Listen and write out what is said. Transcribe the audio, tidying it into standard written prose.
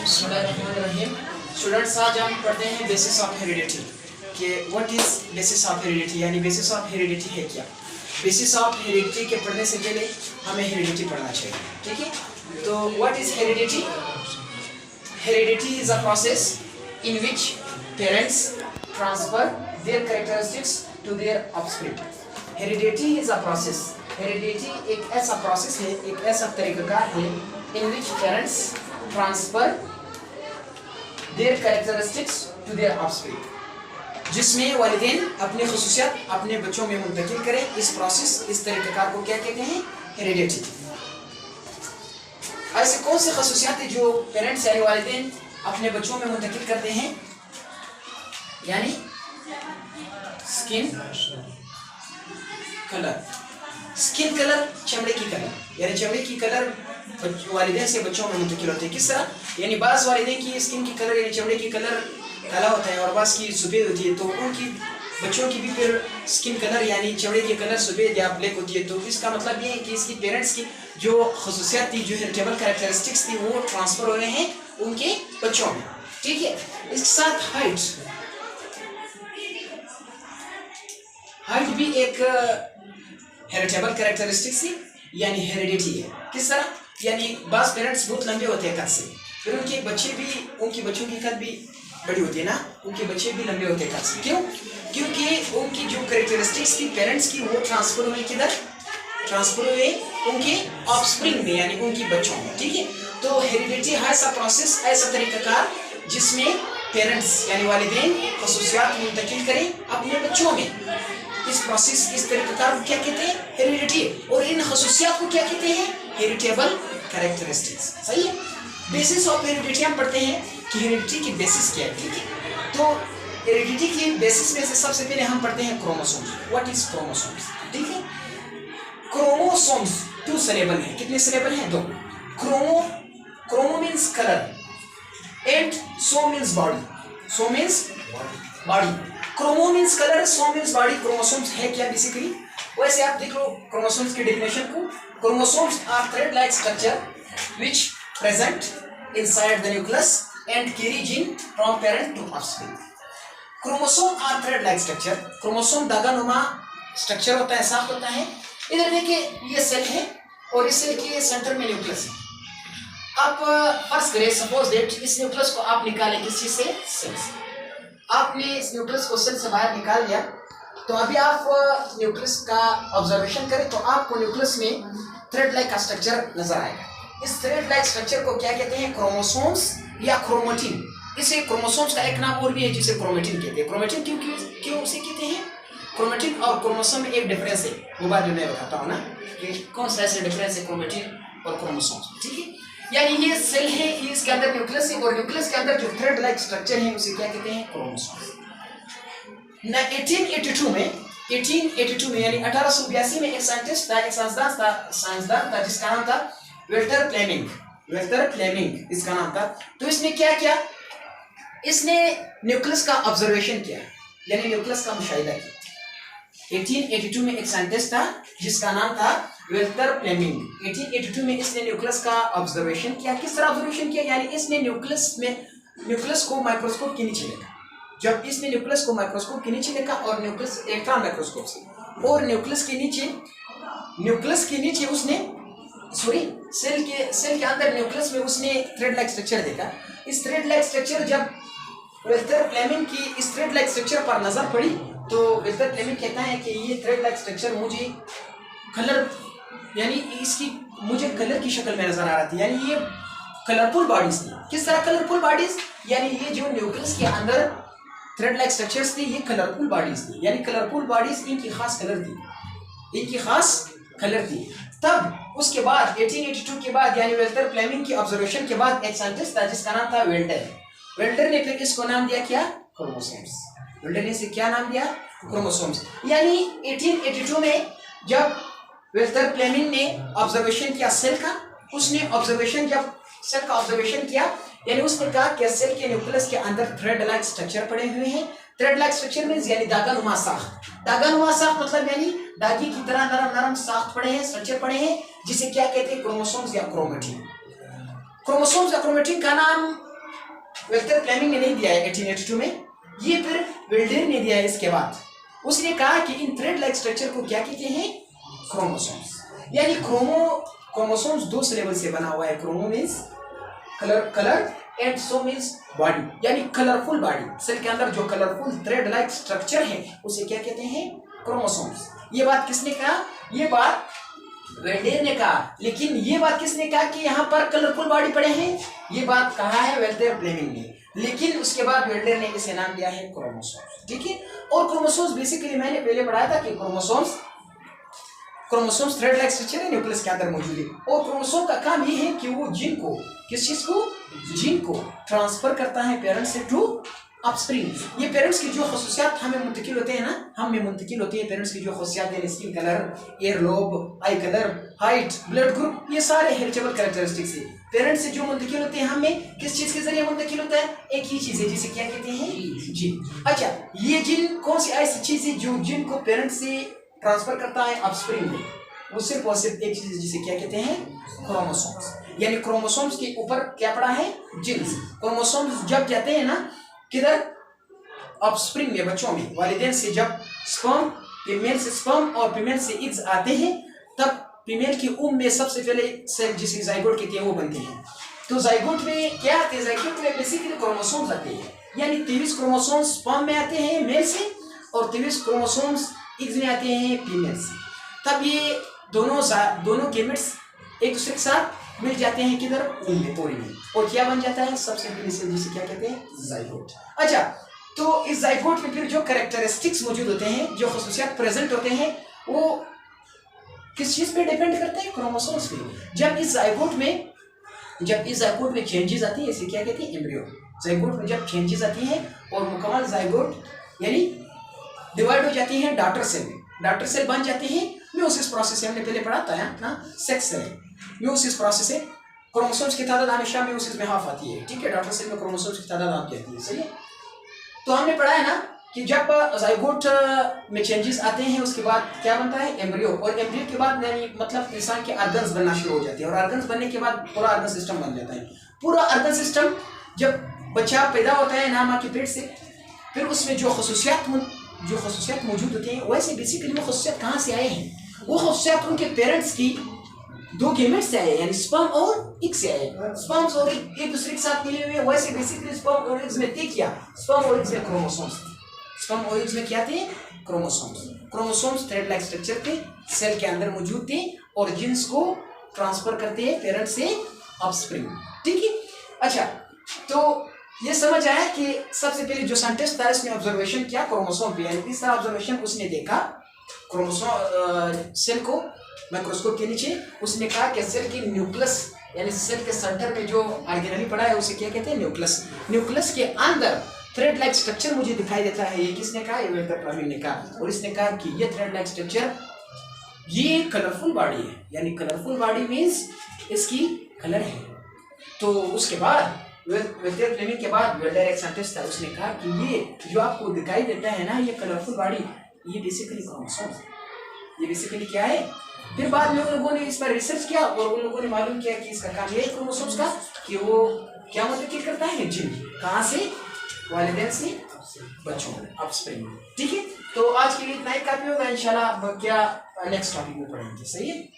बिस्मिल्लाहिर्रहमानिर्रहीम। स्टूडेंट्स, आज हम पढ़ते हैं बेसिस ऑफ हेरिडिटी कि what is basis of heredity, यानी बेसिस ऑफ हेरिडिटी है क्या। बेसिस ऑफ हेरिडिटी के पढ़ने से पहले हमें हेरिडिटी पढ़ना चाहिए, ठीक है। तो what is heredity? Heredity is a process in which parents transfer their characteristics to their offspring. Heredity is a process, heredity एक ऐसा प्रोसेस है, एक ऐसा तरीकाकार है in which parents transfer their characteristics to their offspring, जिसमें वालिदैन अपने खुसूसियात अपने बच्चों में मुंतकिल करें। इस प्रोसेस, इस तरीकाकार को क्या कहते हैं? हेरिडिटी। ऐसे कौन से खुसूसियात है जो पेरेंट्स यानी वालिदैन अपने बच्चों में मुंतकिल करते हैं? यानी स्किन कलर, स्किन कलर, चमड़े की कलर, यानी चमड़े की कलर वालिदैन से बच्चों में मुंतकिल होते हैं। किस तरह? यानी बाज़ वालिदैन की स्किन की कलर यानी चमड़े की कलर काला होता है और बाज़ की सफ़ेद होती है, तो उनकी बच्चों की भी फिर स्किन कलर यानी चमड़े की कलर सफ़ेद या ब्लैक होती है। तो इसका मतलब ये है कि इसकी पेरेंट्स की जो खुसूसियात थी, जो हेरिटेबल कैरेक्टरिस्टिक्स थी, वो ट्रांसफ़र हुए हैं उनके बच्चों में, ठीक है। इसके साथ हाइट भी एक हेरिटेबल कैरेक्टरिस्टिक्स थी, यानी हेरिडिटी है। किस तरह? यानी बाज़ पेरेंट्स बहुत लंबे होते हैं कद से, फिर उनके बच्चे भी, उनकी बच्चों की कद भी बड़ी होती है ना, उनके बच्चे भी लंबे होते हैं कद से। क्यों? क्योंकि उनकी जो कैरेक्टरिस्टिक्स थी पेरेंट्स की, वो ट्रांसफर हुए किधर? ट्रांसफर हुए उनके ऑफस्प्रिंग में, यानी उनकी बच्चों में, ठीक है। तो हेरिडिटी है ऐसा प्रोसेस, ऐसा तरीकाकार जिसमें पेरेंट्स यानी वालिदैन खुसूसियात मुंतकिल करें अपने बच्चों में। इस प्रोसेस, इस तरीकाकार को क्या कहते हैं? हेरिडिटी। और इन खुसूसियात को क्या कहते हैं? Heritable characteristics. सही है। बेसिस ऑफ हेरिडिटी हम पढ़ते हैं कि हेरिडिटी की बेसिस क्या है, ठीक है। तो हेरिडिटी की बेसिस में से सबसे पहले हम पढ़ते हैं क्रोमोसोम्स। व्हाट इज क्रोमोसोम्स, ठीक है। क्रोमोसोम्स 2 सिलेबल है। कितने सिलेबल हैं? 2। Chromo means colour and so means body. So means body, chromo means colour, so means body. Chromosomes है क्या बेसिकली? वैसे आप देख लो क्रोमोसोम्स की डेफिनेशन को। Chromosomes are thread like structure which present inside the nucleus and carry gene from parent to offspring. Chromosome are thread-like structure. Chromosome धागानुमा structure होता है, साफ होता है। इधर देखिए, ये सेल है और इस सेल के सेंटर में न्यूक्लियस है। आप फर्ज करें, सपोज दैट इस न्यूक्लियस को आप निकालें किस चीज से? सेल से। आपने इस न्यूक्लियस को सेल से बाहर निकाल लिया, तो अभी आप न्यूक्लियस का ऑब्जर्वेशन करें तो आपको न्यूक्लियस में थ्रेड लाइक का स्ट्रक्चर नजर आएगा। इस थ्रेड लाइक स्ट्रक्चर को क्या कहते हैं? क्रोमोसोम्स या क्रोमेटिन। इसे क्रोमोसोम्स का एक नाम और भी है जिसे क्रोमेटिन कहते हैं। क्रोमेटिन क्यों उसे कहते हैं? क्रोमेटिन और क्रोमोसोम में एक डिफरेंस है, वो बात मैं बताता हूँ ना कि कौन सा ऐसे डिफरेंस है क्रोमेटिन और क्रोमोसोम्स, ठीक है। यानी ये सेल है, इसके अंदर न्यूक्लियस है और न्यूक्लियस के अंदर जो थ्रेड लाइक स्ट्रक्चर है उसे क्या कहते हैं? क्रोमोसोम्स। 1882 में यानी 1882 में एक साइंटिस्ट था, एक साइंसदान था जिसका नाम था वेल्टर फ्लेमिंग इसका नाम था। तो इसने क्या किया? इसने न्यूक्लियस का ऑब्जर्वेशन किया, यानी न्यूक्लियस का मुशाहिदा किया। 1882 में एक साइंटिस्ट था जिसका नाम था वेल्टर फ्लेमिंग। 1882 में इसने न्यूक्लियस का ऑब्जर्वेशन किया। किस तरह ऑब्जर्वेशन किया? यानी इसने न्यूक्लियस को माइक्रोस्कोप के नीचे देखा। जब इसने न्यूक्लियस को माइक्रोस्कोप के नीचे देखा और न्यूक्लियस इलेक्ट्रॉन माइक्रोस्कोप से, और न्यूक्लियस के नीचे उसने सेल के अंदर न्यूक्लियस में उसने थ्रेड लाइक स्ट्रक्चर देखा। इस थ्रेड लाइक स्ट्रक्चर, जब वेल्टर फ्लेमिंग की इस थ्रेड लाइक स्ट्रक्चर पर नजर पड़ी तो वेल्टर फ्लेमिंग कहता है कि ये थ्रेड लाइक स्ट्रक्चर मुझे कलर, यानी इसकी मुझे कलर की शक्ल में नजर आ रहा था, यानी ये कलरफुल बॉडीज थी। किस तरह कलरफुल बॉडीज? यानी ये जो न्यूक्लियस के अंदर थ्रेड लाइक स्ट्रक्चर्स थी, ये कलरफुल बॉडीज थी, यानी कलरफुल बॉडीज इनकी खास कलर थी। तब उसके बाद 1882 के बाद यानी वेल्टर फ्लेमिंग की ऑब्जर्वेशन के बाद एक साइंटिस्ट था जिसका नाम था वेल्टर ने फिर इसको नाम दिया क्या? क्रोमोसोम्स। वेल्टर ने इसे क्या नाम दिया? क्रोमोसोम्स। यानी 1882 में जब वेल्टर फ्लेमिंग ने ऑब्जर्वेशन किया सेल का, उसने जब सेल का ऑब्जर्वेशन किया, यानी उसने कहा कि सेल के न्यूक्लियस के अंदर थ्रेड लाइक स्ट्रक्चर पड़े हुए हैं। थ्रेड लाइक स्ट्रक्चर मींस यानी धागानुमा साख्त। धागानुमा साख्त मतलब यानी धागे की तरह नरम साख्त पड़े हैं, स्ट्रक्चर पड़े हैं, जिसे क्या कहते हैं? क्रोमोसोम्स या क्रोमेटिन। क्रोमोसोम्स या क्रोमेटिन का नाम वेल्टर फ्लेमिंग ने नहीं दिया है 1882 में, ये फिर वेल्डेर ने दिया है इसके बाद। उसने कहा कि इन थ्रेड लाइक स्ट्रक्चर को क्या कहते हैं, क्रोमोसोम्स। यानी क्रोमोसोम्स दो लेवल से बना हुआ है। Chromo means colour and so means body, यानी कलरफुल बॉडी। सेल के अंदर जो कलरफुल थ्रेड लाइक स्ट्रक्चर है उसे क्या कहते हैं, क्रोमोसोम्स। ये बात किसने कहा, ये बात वेल्डेर ने कहा। लेकिन ये बात किसने कहा कि यहाँ पर कलरफुल बॉडी पड़े हैं, ये बात कहा है वेल्टर फ्लेमिंग ने। लेकिन उसके बाद वेल्डेर ने इसे नाम दिया है क्रोमोसोम्स। ठीक है, और क्रोमोसोम्स बेसिकली मैंने पहले पढ़ाया था कि क्रोमोसोम्स थ्रेड लाइक स्ट्रक्चर है, न्यूक्लियस के अंदर मौजूद है। और क्रोमोसोम का काम ये है कि वो जीन को, किस चीज को, जीन को ट्रांसफर करता है पेरेंट्स से टू अपस्ट्रीम। ये पेरेंट्स की जो खसूसियात हमें मुंतकिल होते हैं ना, हमें मुंतकिल होती है पेरेंट्स की जो खसूसियात है, स्किन कलर, एयर लोब, आई कलर, हाइट, ब्लड ग्रुप, ये सारे हेरिटेबल कैरेक्टरिस्टिक्स है। पेरेंट्स से जो मुंतकिल होते हैं हमें किस चीज के जरिए मुंतकिल होता है, एक ही चीज है जिसे क्या कहते हैं, जीन। अच्छा, ये जीन कौन सी ऐसी चीज है जो जीन को पेरेंट्स से ट्रांसफर करता है अपस्ट्रीम में, वो सिर्फ और सिर्फ एक चीज जिसे क्या कहते हैं, क्रोमोसोम्स। यानी क्रोमोसोम्स के ऊपर क्या पड़ा है, जीन्स। क्रोमोसोम्स जब जाते हैं ना किधर, ऑफस्प्रिंग में, बच्चों में, वालिदैन से जब स्पर्म, फीमेल से स्पर्म और फीमेल से एग्स आते हैं, तब फीमेल की उम्र में सबसे पहले सेल जिसे जाइगोट कहते हैं वो बनते हैं। तो जाइगोट में क्या आते हैं, जाइगोट में बेसिकली क्रोमोसोम्स आते हैं। यानी 23 क्रोमोसोम्स स्पर्म में आते हैं मेल से, और 23 क्रोमोसोम्स एग्स में आते हैं फीमेल से। तब ये दोनों गेमेट्स एक दूसरे के साथ मिल जाते हैं किधर, उम्र में, पोरी में, और क्या बन जाता है, सबसे पहले सेल जिसे क्या कहते हैं, जाइगोट। अच्छा, तो इस जाइगोट में फिर जो कैरेक्टरिस्टिक्स मौजूद होते हैं, जो खसूसियात प्रेजेंट होते हैं, वो किस चीज पे डिपेंड करते हैं, क्रोमोसोम्स पे। जब इस जाइगोट में चेंजेस आती है, इसे क्या कहते हैं, एम्ब्रियो। जाइगोट में जब चेंजेस आती हैं और मुकम्मल जाइगोट यानी डिवाइड हो जाती है डॉटर सेल में, डॉटर सेल बन जाती है म्यूसिस प्रोसेस से, हमने पहले पढ़ा था ना, सेक्स सेल म्यूसिस प्रोसेस से क्रोमोसोम्स की तादाद हमेशा म्यूसिस में हाफ आती है। ठीक है, डॉटर सेल में क्रोमोसोम्स की तादाद हाफ जाती है, सही है। तो हमने पढ़ा है ना कि जब जाइगोट में चेंजेस आते हैं उसके बाद क्या बनता है, एम्ब्रियो। और एम्ब्रियो के बाद यानी मतलब इंसान के ऑर्गन्स बनना शुरू हो जाते हैं, और ऑर्गन्स बनने के बाद पूरा ऑर्गन सिस्टम बन जाता है। पूरा ऑर्गन सिस्टम जब बच्चा पैदा होता है ना माँ के पेट से, फिर उसमें जो खसूसियात मौजूद होते हैं, वैसे बेसिकली वो खसूसियात कहाँ से आए हैं, वो खसूसियात उनके पेरेंट्स की दो गेमेट्स से आए, यानी स्पर्म और एग से आए। स्पर्म्स और एक दूसरे के साथ मिले हुए, वैसे बेसिकली स्पर्म और एग्स में क्या, स्पर्म और एग्स में क्रोमोसोम्स, स्पर्म और एग्स में क्या थे, क्रोमोसोम्स थ्रेड लाइक स्ट्रक्चर थे, सेल के अंदर मौजूद थे, और जीन्स को ट्रांसफर करते हैं पेरेंट से ऑफस्प्रिंग। ठीक है, अच्छा, तो ये समझ आया कि सबसे पहले जो साइंटिस्ट था इसने ऑब्जर्वेशन किया क्रोमोसोम पे, यानी तीसरा ऑब्जर्वेशन उसने देखा क्रोमोसोम सेल को माइक्रोस्कोप के नीचे। उसने कहा कि सेल की न्यूक्लियस यानी सेल के सेंटर में जो ऑर्गेनेली पड़ा है उसे क्या कहते हैं, न्यूक्लियस। न्यूक्लियस के अंदर थ्रेड लाइक स्ट्रक्चर मुझे दिखाई देता है। ये किसने कहा, ये वेल्टर फ्लेमिंग ने कहा। और इसने कहा कि ये थ्रेड लाइक स्ट्रक्चर ये कलरफुल बॉडी है, यानी कलरफुल बॉडी मीन्स इसकी कलर है। तो उसके बाद वेल्टर फ्लेमिंग के बाद वेल्डर एक साइंटिस्ट था, उसने कहा कि ये जो आपको दिखाई देता है ना, ये कलरफुल बॉडी, ये बेसिकली क्रोमोसोम्स, ये बेसिकली क्या है। फिर बाद में उन लोगों ने इस पर रिसर्च किया और उन लोगों ने मालूम किया कि इसका काम यही क्रोमोसोम्स का कि वो क्या मुंतकिल करता है, जीन। कहाँ से, वालिदैन से बच्चों में, ऑफस्प्रिंग। ठीक है, तो आज के लिए इतना ही काफी होगा। इंशाल्लाह क्या नेक्स्ट टॉपिक में पढ़ेंगे, सही है।